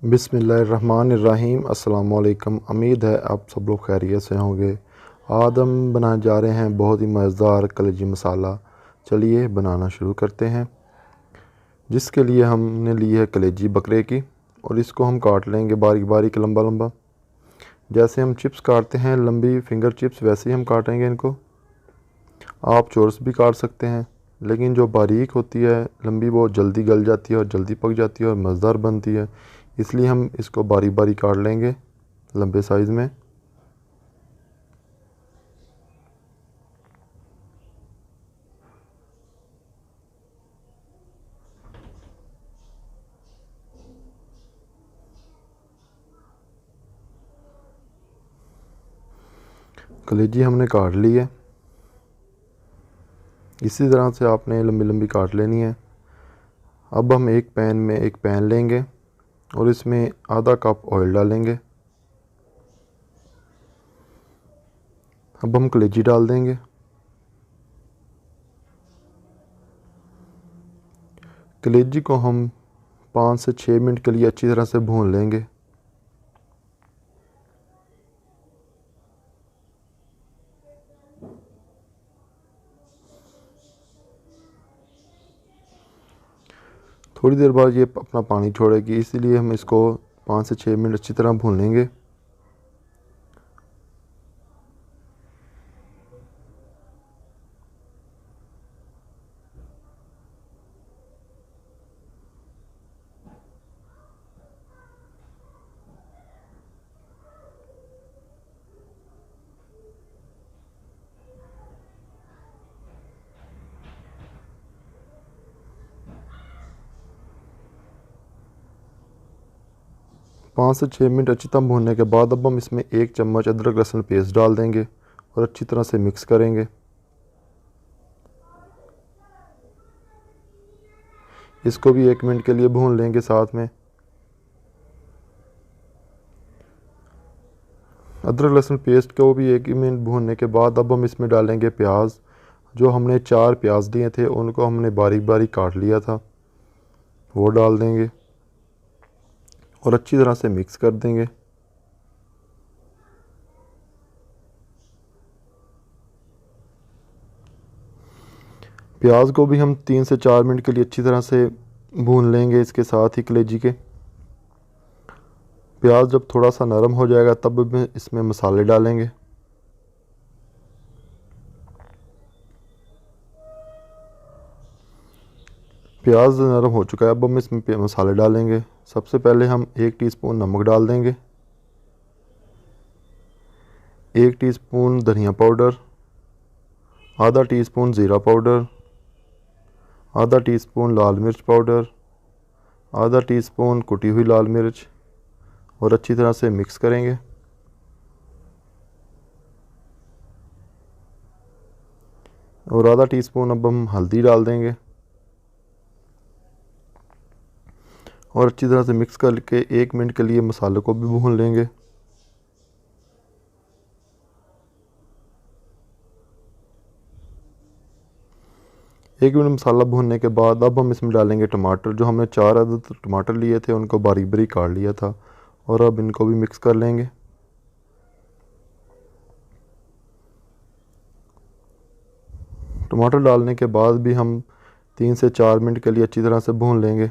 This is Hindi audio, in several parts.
बिस्मिल्लाहिर्रहमानिर्रहीम। अस्सलाम वालेकुम। उम्मीद है आप सब लोग खैरियत से होंगे। आज हम बनाने जा रहे हैं बहुत ही मज़ेदार कलेजी मसाला। चलिए बनाना शुरू करते हैं। जिसके लिए हमने ली है कलेजी बकरे की और इसको हम काट लेंगे बारीक बारीक लंबा लंबा। जैसे हम चिप्स काटते हैं लंबी फिंगर चिप्स, वैसे ही हम काटेंगे इनको। आप चोरस भी काट सकते हैं, लेकिन जो बारीक होती है लंबी वो जल्दी गल जाती है और जल्दी पक जाती है और मज़ेदार बनती है। इसलिए हम इसको बारीक बारीक काट लेंगे लंबे साइज़ में। कलेजी हमने काट ली है। इसी तरह से आपने लंबी लंबी काट लेनी है। अब हम एक पैन लेंगे और इसमें आधा कप ऑयल डालेंगे। अब हम कलेजी डाल देंगे। कलेजी को हम 5 से 6 मिनट के लिए अच्छी तरह से भून लेंगे। थोड़ी देर बाद ये अपना पानी छोड़ेगी, इसीलिए हम इसको 5 से 6 मिनट अच्छी तरह भून लेंगे। पाँच से 6 मिनट अच्छी तरह भूनने के बाद अब हम इसमें 1 चम्मच अदरक लहसुन पेस्ट डाल देंगे और अच्छी तरह से मिक्स करेंगे। इसको भी 1 मिनट के लिए भून लेंगे साथ में। अदरक लहसुन पेस्ट को भी 1 मिनट भूनने के बाद अब हम इसमें डालेंगे प्याज। जो हमने 4 प्याज लिए थे उनको हमने बारीक बारीक काट लिया था, वो डाल देंगे और अच्छी तरह से मिक्स कर देंगे। प्याज को भी हम 3 से 4 मिनट के लिए अच्छी तरह से भून लेंगे इसके साथ ही कलेजी के। प्याज जब थोड़ा सा नरम हो जाएगा तब इसमें मसाले डालेंगे। प्याज नरम हो चुका है, अब हम इसमें मसाले डालेंगे। सबसे पहले हम 1 टीस्पून नमक डाल देंगे, 1 टीस्पून धनिया पाउडर, आधा टीस्पून ज़ीरा पाउडर, आधा टीस्पून लाल मिर्च पाउडर, आधा टीस्पून कुटी हुई लाल मिर्च और अच्छी तरह से मिक्स करेंगे। और आधा टीस्पून अब हम हल्दी डाल देंगे और अच्छी तरह से मिक्स करके 1 मिनट के लिए मसाले को भी भून लेंगे। एक मिनट मसाला भूनने के बाद अब हम इसमें डालेंगे टमाटर। जो हमने 4 अदद टमाटर लिए थे उनको बारीक बारीक काट लिया था और अब इनको भी मिक्स कर लेंगे। टमाटर डालने के बाद भी हम 3 से 4 मिनट के लिए अच्छी तरह से भून लेंगे।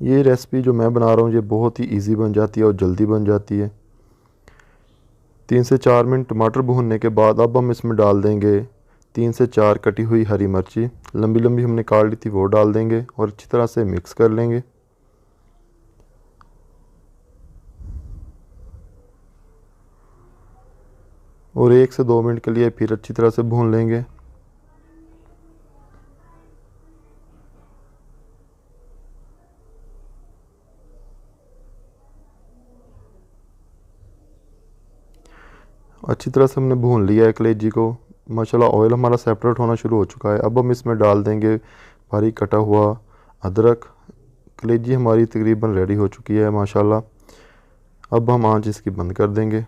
ये रेसिपी जो मैं बना रहा हूँ ये बहुत ही इजी बन जाती है और जल्दी बन जाती है। 3 से 4 मिनट टमाटर भूनने के बाद अब हम इसमें डाल देंगे 3 से 4 कटी हुई हरी मिर्ची। लंबी लंबी हमने काट ली थी, वो डाल देंगे और अच्छी तरह से मिक्स कर लेंगे। और 1 से 2 मिनट के लिए फिर अच्छी तरह से भून लेंगे। अच्छी तरह से हमने भून लिया है कलेजी को। माशाल्लाह ऑयल हमारा सेपरेट होना शुरू हो चुका है। अब हम इसमें डाल देंगे बारीक कटा हुआ अदरक। कलेजी हमारी तकरीबन रेडी हो चुकी है माशाल्लाह। अब हम आंच इसकी बंद कर देंगे।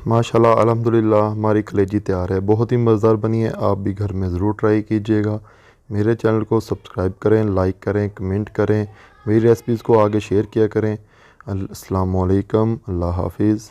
माशाल्लाह अल्हम्दुलिल्लाह हमारी कलेजी तैयार है। बहुत ही मज़ेदार बनी है। आप भी घर में ज़रूर ट्राई कीजिएगा। मेरे चैनल को सब्सक्राइब करें, लाइक करें, कमेंट करें, मेरी रेसिपीज़ को आगे शेयर किया करें। अस्सलामु अलैकुम, अल्लाह हाफिज़।